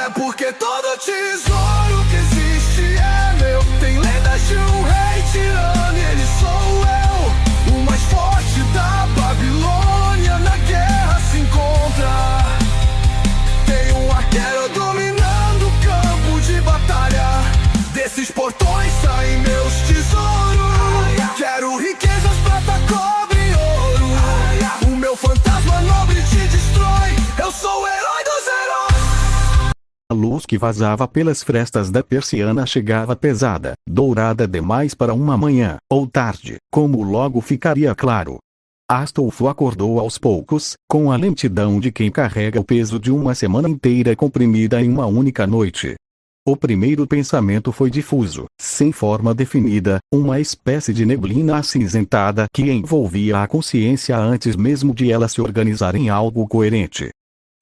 É porque todo tesouro que existe é meu. Tem lendas de um rei tirano e ele sou eu. O mais forte da Babilônia na guerra se encontra. Tem um arqueiro dominando o campo de batalha. Desses portões saem meus tesouros. Quero riquezas, prata, cobre e ouro. O meu fantasma nobre te destrói. Eu sou o herói dos heróis. A luz que vazava pelas frestas da persiana chegava pesada, dourada demais para uma manhã, ou tarde, como logo ficaria claro. Astolfo acordou aos poucos, com a lentidão de quem carrega o peso de uma semana inteira comprimida em uma única noite. O primeiro pensamento foi difuso, sem forma definida, uma espécie de neblina acinzentada que envolvia a consciência antes mesmo de ela se organizar em algo coerente.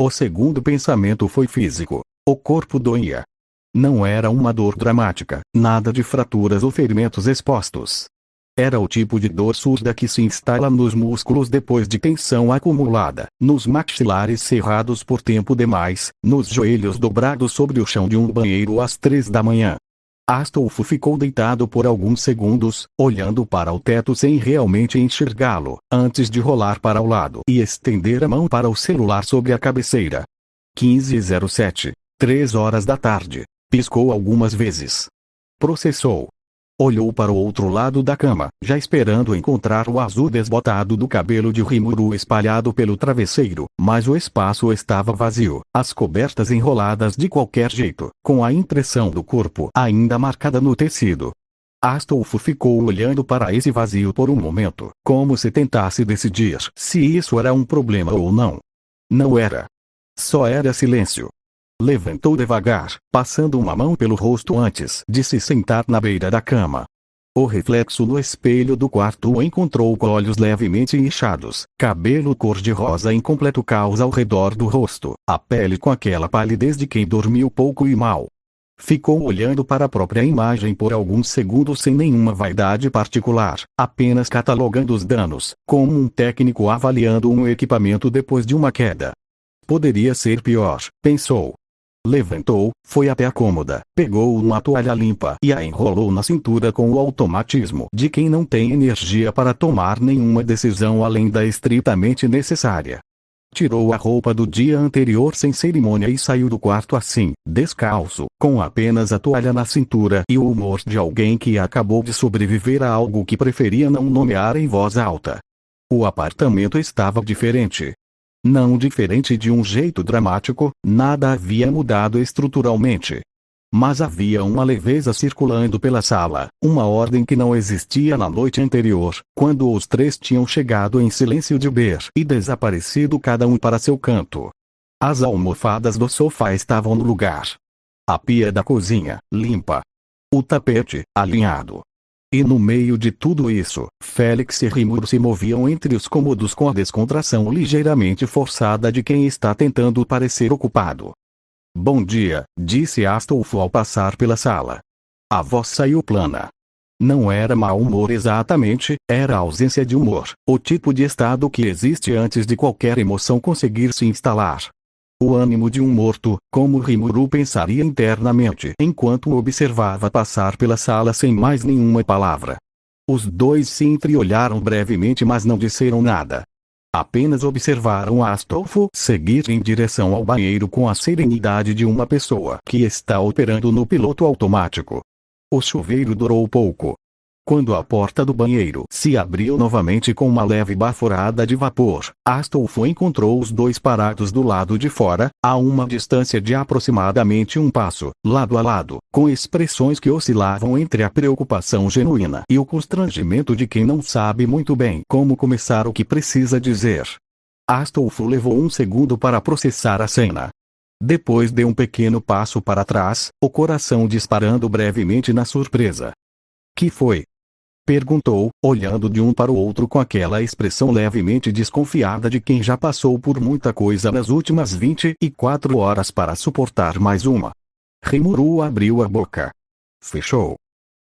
O segundo pensamento foi físico. O corpo doía. Não era uma dor dramática, nada de fraturas ou ferimentos expostos. Era o tipo de dor surda que se instala nos músculos depois de tensão acumulada, nos maxilares cerrados por tempo demais, nos joelhos dobrados sobre o chão de um banheiro às 3 da manhã. Astolfo ficou deitado por alguns segundos, olhando para o teto sem realmente enxergá-lo, antes de rolar para o lado e estender a mão para o celular sobre a cabeceira. 15h07, 3 horas da tarde. Piscou algumas vezes. Processou. Olhou para o outro lado da cama, já esperando encontrar o azul desbotado do cabelo de Rimuru espalhado pelo travesseiro, mas o espaço estava vazio, as cobertas enroladas de qualquer jeito, com a impressão do corpo ainda marcada no tecido. Astolfo ficou olhando para esse vazio por um momento, como se tentasse decidir se isso era um problema ou não. Não era. Só era silêncio. Levantou devagar, passando uma mão pelo rosto antes de se sentar na beira da cama. O reflexo no espelho do quarto o encontrou com olhos levemente inchados, cabelo cor-de-rosa em completo caos ao redor do rosto, a pele com aquela palidez de quem dormiu pouco e mal. Ficou olhando para a própria imagem por alguns segundos sem nenhuma vaidade particular, apenas catalogando os danos, como um técnico avaliando um equipamento depois de uma queda. Poderia ser pior, pensou. Levantou, foi até a cômoda, pegou uma toalha limpa e a enrolou na cintura com o automatismo de quem não tem energia para tomar nenhuma decisão além da estritamente necessária. Tirou a roupa do dia anterior sem cerimônia e saiu do quarto assim, descalço, com apenas a toalha na cintura e o humor de alguém que acabou de sobreviver a algo que preferia não nomear em voz alta. O apartamento estava diferente. Não diferente de um jeito dramático, nada havia mudado estruturalmente. Mas havia uma leveza circulando pela sala, uma ordem que não existia na noite anterior, quando os três tinham chegado em silêncio de ber e desaparecido cada um para seu canto. As almofadas do sofá estavam no lugar. A pia da cozinha, limpa. O tapete, alinhado. E no meio de tudo isso, Félix e Rimuru se moviam entre os cômodos com a descontração ligeiramente forçada de quem está tentando parecer ocupado. Bom dia, disse Astolfo ao passar pela sala. A voz saiu plana. Não era mau humor exatamente, era ausência de humor, o tipo de estado que existe antes de qualquer emoção conseguir se instalar. O ânimo de um morto, como Rimuru pensaria internamente enquanto o observava passar pela sala sem mais nenhuma palavra. Os dois se entreolharam brevemente mas não disseram nada. Apenas observaram Astolfo seguir em direção ao banheiro com a serenidade de uma pessoa que está operando no piloto automático. O chuveiro durou pouco. Quando a porta do banheiro se abriu novamente com uma leve baforada de vapor, Astolfo encontrou os dois parados do lado de fora, a uma distância de aproximadamente um passo, lado a lado, com expressões que oscilavam entre a preocupação genuína e o constrangimento de quem não sabe muito bem como começar o que precisa dizer. Astolfo levou um segundo para processar a cena. Depois deu um pequeno passo para trás, o coração disparando brevemente na surpresa. Que foi? Perguntou, olhando de um para o outro com aquela expressão levemente desconfiada de quem já passou por muita coisa nas últimas 24 horas para suportar mais uma. Rimuru abriu a boca. Fechou.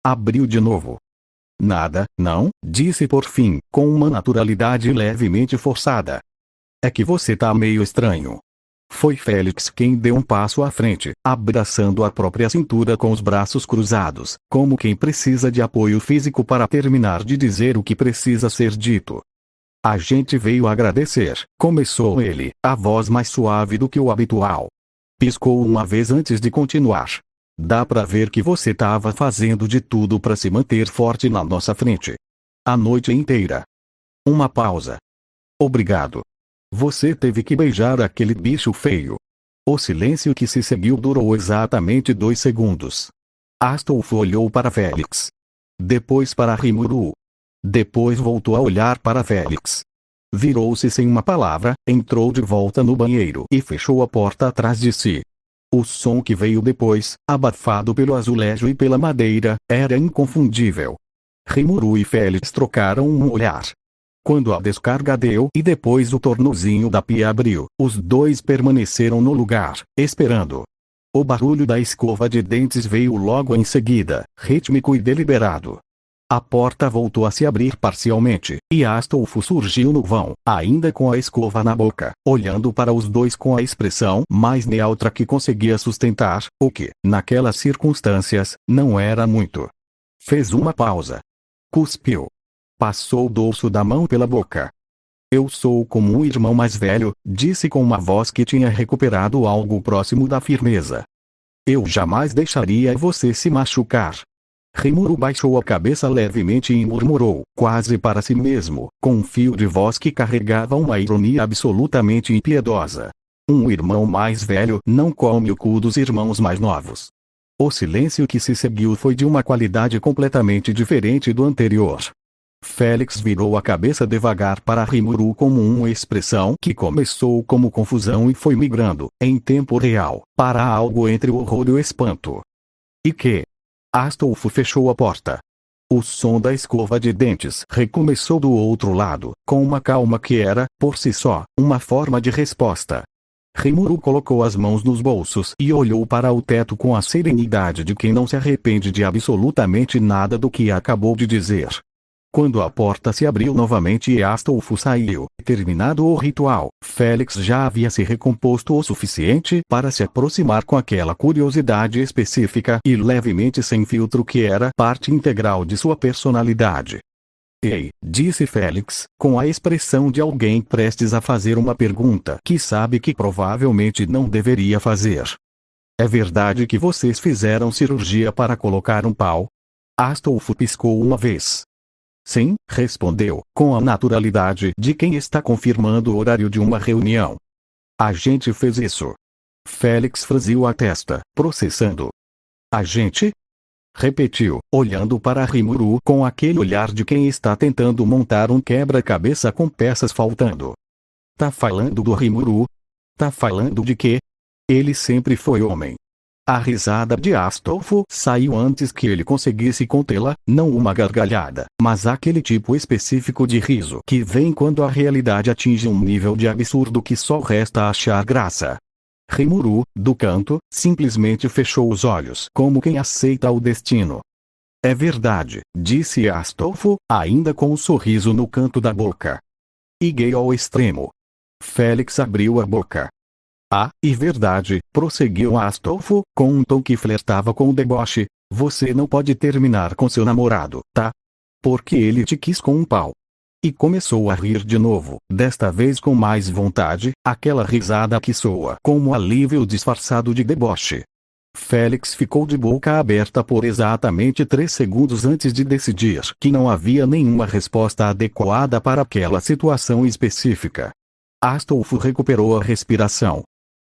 Abriu de novo. Nada, não, disse por fim, com uma naturalidade levemente forçada. É que você tá meio estranho. Foi Félix quem deu um passo à frente, abraçando a própria cintura com os braços cruzados, como quem precisa de apoio físico para terminar de dizer o que precisa ser dito. A gente veio agradecer, começou ele, a voz mais suave do que o habitual. Piscou uma vez antes de continuar. Dá pra ver que você tava fazendo de tudo pra se manter forte na nossa frente. A noite inteira. Uma pausa. Obrigado. Você teve que beijar aquele bicho feio. O silêncio que se seguiu durou exatamente 2 segundos. Astolfo olhou para Félix. Depois para Rimuru. Depois voltou a olhar para Félix. Virou-se sem uma palavra, entrou de volta no banheiro e fechou a porta atrás de si. O som que veio depois, abafado pelo azulejo e pela madeira, era inconfundível. Rimuru e Félix trocaram um olhar. Quando a descarga deu e depois o tornozinho da pia abriu, os dois permaneceram no lugar, esperando. O barulho da escova de dentes veio logo em seguida, rítmico e deliberado. A porta voltou a se abrir parcialmente, e Astolfo surgiu no vão, ainda com a escova na boca, olhando para os dois com a expressão mais neutra que conseguia sustentar, o que, naquelas circunstâncias, não era muito. Fez uma pausa. Cuspiu. Passou o dorso da mão pela boca. Eu sou como um irmão mais velho, disse com uma voz que tinha recuperado algo próximo da firmeza. Eu jamais deixaria você se machucar. Rimuru baixou a cabeça levemente e murmurou, quase para si mesmo, com um fio de voz que carregava uma ironia absolutamente impiedosa. Um irmão mais velho não come o cu dos irmãos mais novos. O silêncio que se seguiu foi de uma qualidade completamente diferente do anterior. Félix virou a cabeça devagar para Rimuru como uma expressão que começou como confusão e foi migrando, em tempo real, para algo entre o horror e o espanto. E que? Astolfo fechou a porta. O som da escova de dentes recomeçou do outro lado, com uma calma que era, por si só, uma forma de resposta. Rimuru colocou as mãos nos bolsos e olhou para o teto com a serenidade de quem não se arrepende de absolutamente nada do que acabou de dizer. Quando a porta se abriu novamente e Astolfo saiu, terminado o ritual, Félix já havia se recomposto o suficiente para se aproximar com aquela curiosidade específica e levemente sem filtro que era parte integral de sua personalidade. Ei, disse Félix, com a expressão de alguém prestes a fazer uma pergunta que sabe que provavelmente não deveria fazer. É verdade que vocês fizeram cirurgia para colocar um pau? Astolfo piscou uma vez. Sim, respondeu, com a naturalidade de quem está confirmando o horário de uma reunião. A gente fez isso. Félix franziu a testa, processando. A gente? Repetiu, olhando para Rimuru com aquele olhar de quem está tentando montar um quebra-cabeça com peças faltando. Tá falando do Rimuru? Tá falando de quê? Ele sempre foi homem. A risada de Astolfo saiu antes que ele conseguisse contê-la, não uma gargalhada, mas aquele tipo específico de riso que vem quando a realidade atinge um nível de absurdo que só resta achar graça. Rimuru, do canto, simplesmente fechou os olhos como quem aceita o destino. É verdade, disse Astolfo, ainda com um sorriso no canto da boca. E gay ao extremo. Félix abriu a boca. Ah, e verdade, prosseguiu Astolfo, com um tom que flertava com o deboche, você não pode terminar com seu namorado, tá? Porque ele te quis com um pau. E começou a rir de novo, desta vez com mais vontade, aquela risada que soa como alívio disfarçado de deboche. Félix ficou de boca aberta por exatamente 3 segundos antes de decidir que não havia nenhuma resposta adequada para aquela situação específica. Astolfo recuperou a respiração.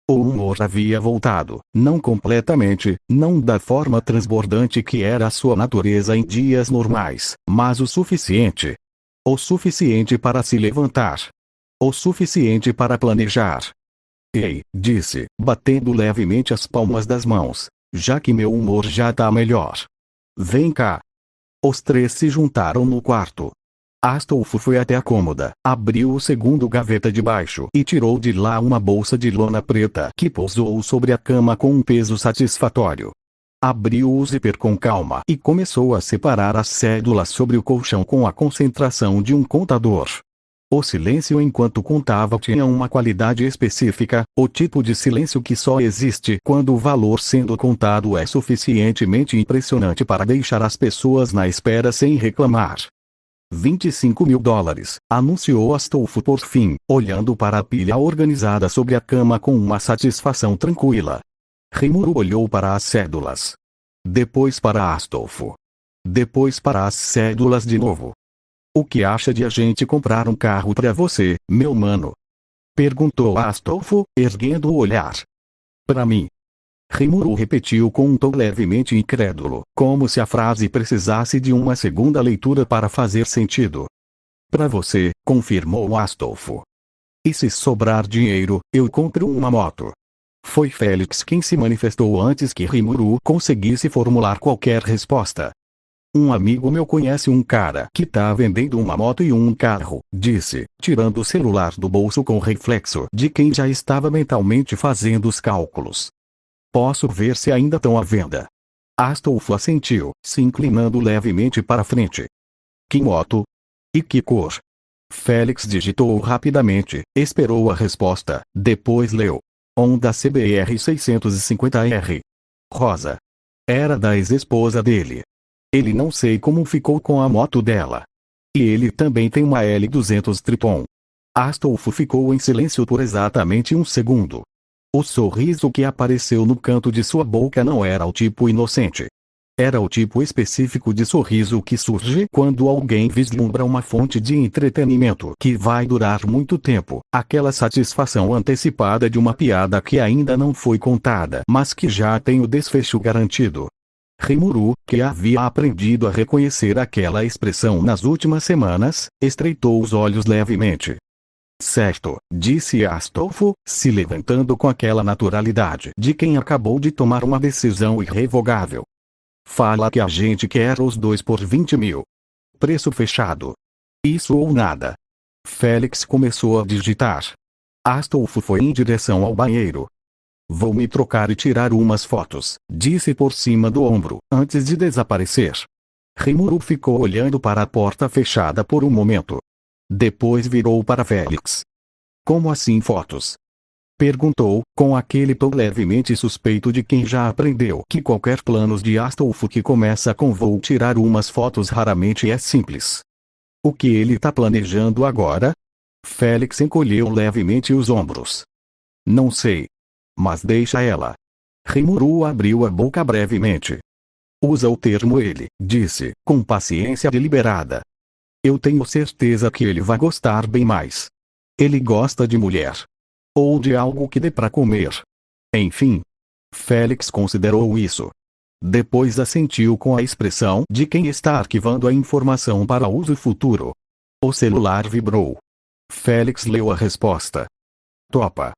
O humor havia voltado, não completamente, não da forma transbordante que era a sua natureza em dias normais, mas o suficiente. O suficiente para se levantar. O suficiente para planejar. Ei, disse, batendo levemente as palmas das mãos, já que meu humor já tá melhor. Vem cá. Os 3 se juntaram no quarto. Astolfo foi até a cômoda, abriu o segundo gaveta de baixo e tirou de lá uma bolsa de lona preta que pousou sobre a cama com um peso satisfatório. Abriu o zíper com calma e começou a separar as cédulas sobre o colchão com a concentração de um contador. O silêncio enquanto contava tinha uma qualidade específica, o tipo de silêncio que só existe quando o valor sendo contado é suficientemente impressionante para deixar as pessoas na espera sem reclamar. $25.000, anunciou Astolfo por fim, olhando para a pilha organizada sobre a cama com uma satisfação tranquila. Rimuru olhou para as cédulas. Depois para Astolfo. Depois para as cédulas de novo. O que acha de a gente comprar um carro para você, meu mano? Perguntou Astolfo, erguendo o olhar. Para mim. Rimuru repetiu com um tom levemente incrédulo, como se a frase precisasse de uma segunda leitura para fazer sentido. Para você, confirmou Astolfo. E se sobrar dinheiro, eu compro uma moto. Foi Félix quem se manifestou antes que Rimuru conseguisse formular qualquer resposta. Um amigo meu conhece um cara que tá vendendo uma moto e um carro, disse, tirando o celular do bolso com reflexo de quem já estava mentalmente fazendo os cálculos. Posso ver se ainda estão à venda. Astolfo assentiu, se inclinando levemente para frente. Que moto? E que cor? Félix digitou rapidamente, esperou a resposta, depois leu. Honda CBR 650R. Rosa. Era da ex-esposa dele. Ele não sei como ficou com a moto dela. E ele também tem uma L200 Triton. Astolfo ficou em silêncio por exatamente um segundo. O sorriso que apareceu no canto de sua boca não era o tipo inocente. Era o tipo específico de sorriso que surge quando alguém vislumbra uma fonte de entretenimento que vai durar muito tempo, aquela satisfação antecipada de uma piada que ainda não foi contada, mas que já tem o desfecho garantido. Rimuru, que havia aprendido a reconhecer aquela expressão nas últimas semanas, estreitou os olhos levemente. Certo, disse Astolfo, se levantando com aquela naturalidade de quem acabou de tomar uma decisão irrevogável. Fala que a gente quer os dois por 20 mil. Preço fechado. Isso ou nada. Félix começou a digitar. Astolfo foi em direção ao banheiro. Vou me trocar e tirar umas fotos, disse por cima do ombro, antes de desaparecer. Rimuru ficou olhando para a porta fechada por um momento. Depois virou para Félix. Como assim fotos? Perguntou, com aquele tom levemente suspeito de quem já aprendeu que qualquer planos de Astolfo que começa com vou tirar umas fotos raramente é simples. O que ele tá planejando agora? Félix encolheu levemente os ombros. Não sei. Mas deixa ela. Rimuru abriu a boca brevemente. Usa o termo ele, disse, com paciência deliberada. Eu tenho certeza que ele vai gostar bem mais. Ele gosta de mulher. Ou de algo que dê para comer. Enfim. Félix considerou isso. Depois assentiu com a expressão de quem está arquivando a informação para uso futuro. O celular vibrou. Félix leu a resposta. Topa.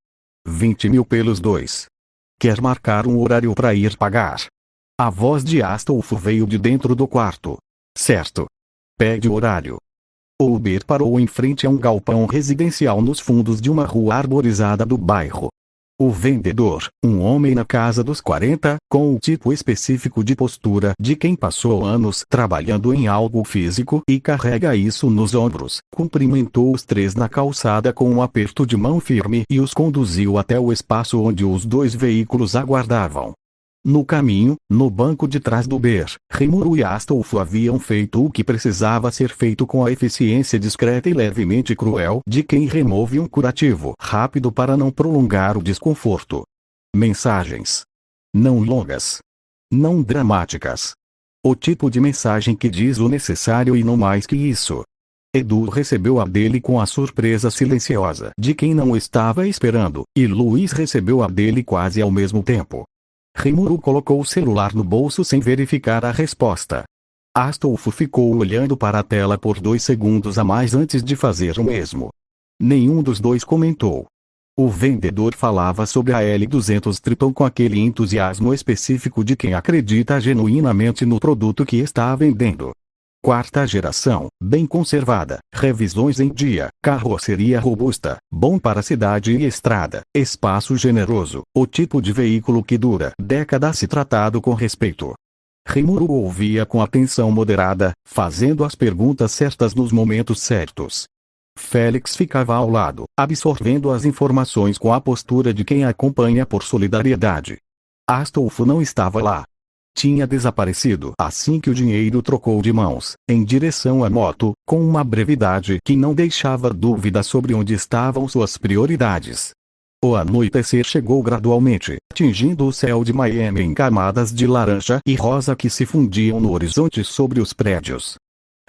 20 mil pelos dois. Quer marcar um horário para ir pagar? A voz de Astolfo veio de dentro do quarto. Certo. Pede horário. O Uber parou em frente a um galpão residencial nos fundos de uma rua arborizada do bairro. O vendedor, um homem na casa dos 40, com o tipo específico de postura de quem passou anos trabalhando em algo físico e carrega isso nos ombros, cumprimentou os três na calçada com um aperto de mão firme e os conduziu até o espaço onde os dois veículos aguardavam. No caminho, no banco de trás do Uber, Rimuru e Astolfo haviam feito o que precisava ser feito com a eficiência discreta e levemente cruel de quem remove um curativo rápido para não prolongar o desconforto. Mensagens. Não longas. Não dramáticas. O tipo de mensagem que diz o necessário e não mais que isso. Edu recebeu a dele com a surpresa silenciosa de quem não estava esperando, e Luiz recebeu a dele quase ao mesmo tempo. Rimuru colocou o celular no bolso sem verificar a resposta. Astolfo ficou olhando para a tela por 2 segundos a mais antes de fazer o mesmo. Nenhum dos dois comentou. O vendedor falava sobre a L200 Triton com aquele entusiasmo específico de quem acredita genuinamente no produto que está vendendo. 4ª geração, bem conservada, revisões em dia, carroceria robusta, bom para cidade e estrada, espaço generoso, o tipo de veículo que dura décadas se tratado com respeito. Rimuru ouvia com atenção moderada, fazendo as perguntas certas nos momentos certos. Félix ficava ao lado, absorvendo as informações com a postura de quem acompanha por solidariedade. Astolfo não estava lá. Tinha desaparecido assim que o dinheiro trocou de mãos, em direção à moto, com uma brevidade que não deixava dúvida sobre onde estavam suas prioridades. O anoitecer chegou gradualmente, atingindo o céu de Miami em camadas de laranja e rosa que se fundiam no horizonte sobre os prédios.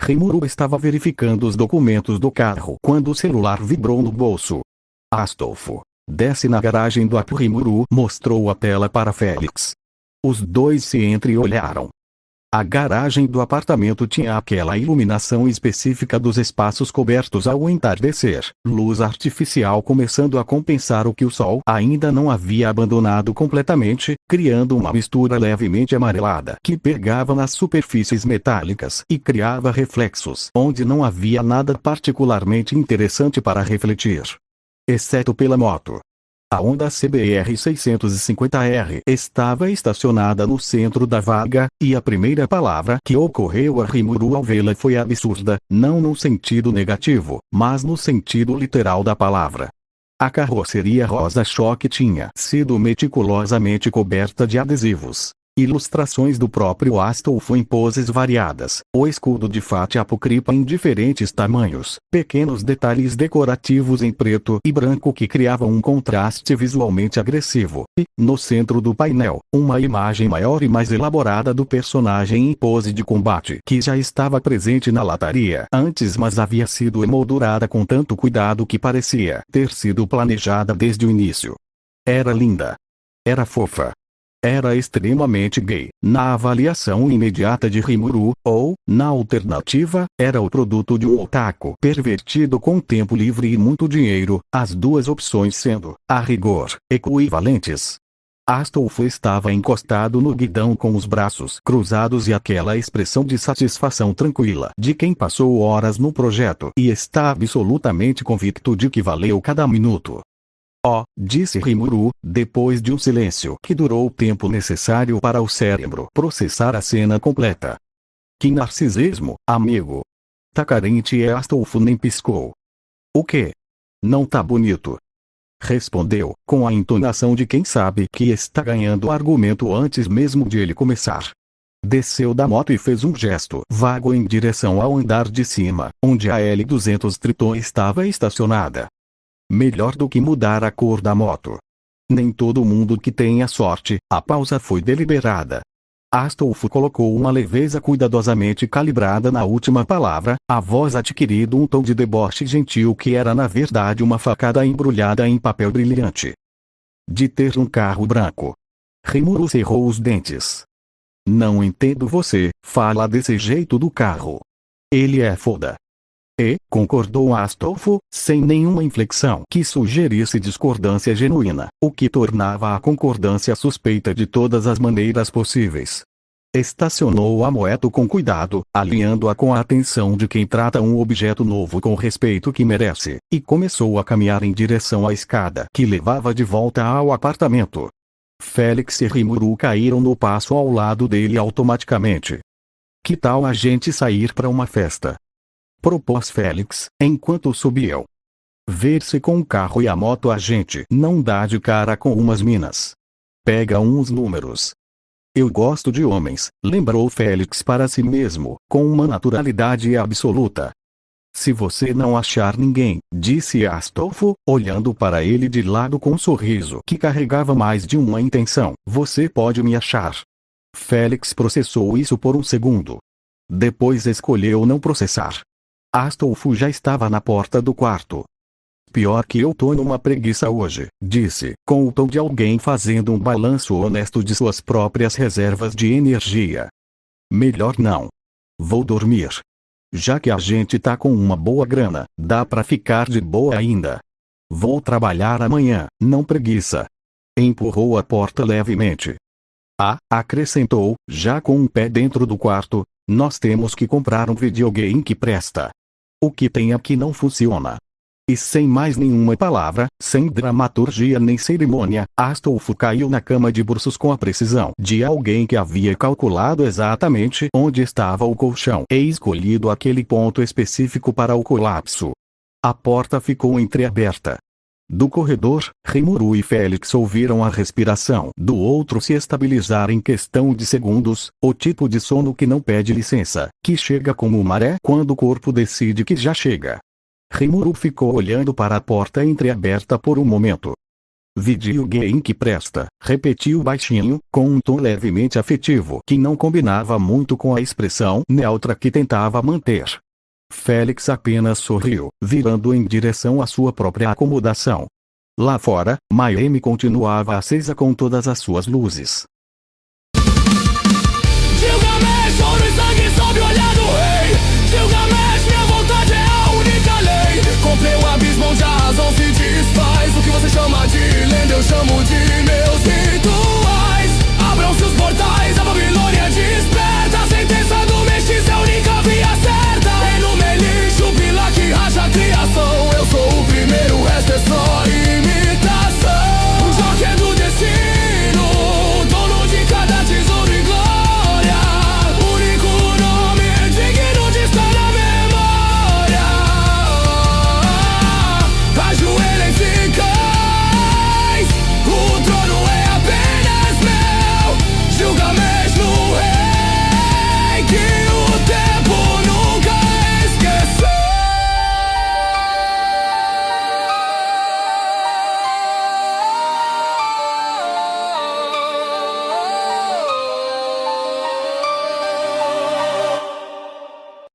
Rimuru estava verificando os documentos do carro quando o celular vibrou no bolso. Astolfo, desce na garagem do Apu. Rimuru mostrou a tela para Félix. Os dois se entreolharam. A garagem do apartamento tinha aquela iluminação específica dos espaços cobertos ao entardecer, luz artificial começando a compensar o que o sol ainda não havia abandonado completamente, criando uma mistura levemente amarelada que pegava nas superfícies metálicas e criava reflexos onde não havia nada particularmente interessante para refletir. Exceto pela moto. A Honda CBR 650R estava estacionada no centro da vaga, e a primeira palavra que ocorreu a Rimuru ao vê-la foi absurda, não no sentido negativo, mas no sentido literal da palavra. A carroceria rosa-choque tinha sido meticulosamente coberta de adesivos. Ilustrações do próprio Astolfo em poses variadas, o escudo de Fati Apocripa em diferentes tamanhos, pequenos detalhes decorativos em preto e branco que criavam um contraste visualmente agressivo, e, no centro do painel, uma imagem maior e mais elaborada do personagem em pose de combate que já estava presente na lataria antes, mas havia sido emoldurada com tanto cuidado que parecia ter sido planejada desde o início. Era linda. Era fofa. Era extremamente gay, na avaliação imediata de Rimuru, ou, na alternativa, era o produto de um otaku pervertido com tempo livre e muito dinheiro, as duas opções sendo, a rigor, equivalentes. Astolfo estava encostado no guidão com os braços cruzados e aquela expressão de satisfação tranquila de quem passou horas no projeto e está absolutamente convicto de que valeu cada minuto. Oh, disse Rimuru, depois de um silêncio que durou o tempo necessário para o cérebro processar a cena completa. Que narcisismo, amigo. Tá carente e Astolfo nem piscou. O quê? Não tá bonito. Respondeu, com a entonação de quem sabe que está ganhando o argumento antes mesmo de ele começar. Desceu da moto e fez um gesto vago em direção ao andar de cima, onde a L200 Triton estava estacionada. Melhor do que mudar a cor da moto. Nem todo mundo que tem a sorte. A pausa foi deliberada. Astolfo colocou uma leveza cuidadosamente calibrada na última palavra, a voz adquirindo um tom de deboche gentil que era na verdade uma facada embrulhada em papel brilhante. De ter um carro branco. Rimuru cerrou os dentes. Não entendo você, fala desse jeito do carro. Ele é foda. E, concordou Astolfo, sem nenhuma inflexão que sugerisse discordância genuína, o que tornava a concordância suspeita de todas as maneiras possíveis. Estacionou a moto com cuidado, alinhando-a com a atenção de quem trata um objeto novo com o respeito que merece, e começou a caminhar em direção à escada que levava de volta ao apartamento. Félix e Rimuru caíram no passo ao lado dele automaticamente. Que tal a gente sair para uma festa? Propôs Félix, enquanto subiam. Ver-se com o carro e a moto a gente não dá de cara com umas minas. Pega uns números. Eu gosto de homens, lembrou Félix para si mesmo, com uma naturalidade absoluta. Se você não achar ninguém, disse Astolfo, olhando para ele de lado com um sorriso que carregava mais de uma intenção, você pode me achar. Félix processou isso por um segundo. Depois escolheu não processar. Astolfo já estava na porta do quarto. Pior que eu tô numa preguiça hoje, disse, com o tom de alguém fazendo um balanço honesto de suas próprias reservas de energia. Melhor não. Vou dormir. Já que a gente tá com uma boa grana, dá pra ficar de boa ainda. Vou trabalhar amanhã, não preguiça. Empurrou a porta levemente. Ah, acrescentou, já com um pé dentro do quarto, nós temos que comprar um videogame que presta. O que tem aqui não funciona. E sem mais nenhuma palavra, sem dramaturgia nem cerimônia, Astolfo caiu na cama de bruços com a precisão de alguém que havia calculado exatamente onde estava o colchão e escolhido aquele ponto específico para o colapso. A porta ficou entreaberta. Do corredor, Rimuru e Félix ouviram a respiração do outro se estabilizar em questão de segundos, o tipo de sono que não pede licença, que chega como maré quando o corpo decide que já chega. Rimuru ficou olhando para a porta entreaberta por um momento. Vidio Gen que presta, repetiu baixinho, com um tom levemente afetivo que não combinava muito com a expressão neutra que tentava manter. Félix apenas sorriu, virando em direção à sua própria acomodação. Lá fora, Miami continuava acesa com todas as suas luzes. Gilgamesh, ouro e sangue sob o olhar do rei. Gilgamesh, minha vontade é a única lei. Comprei um abismo onde a razão se desfaz. O que você chama de lenda eu chamo de meu.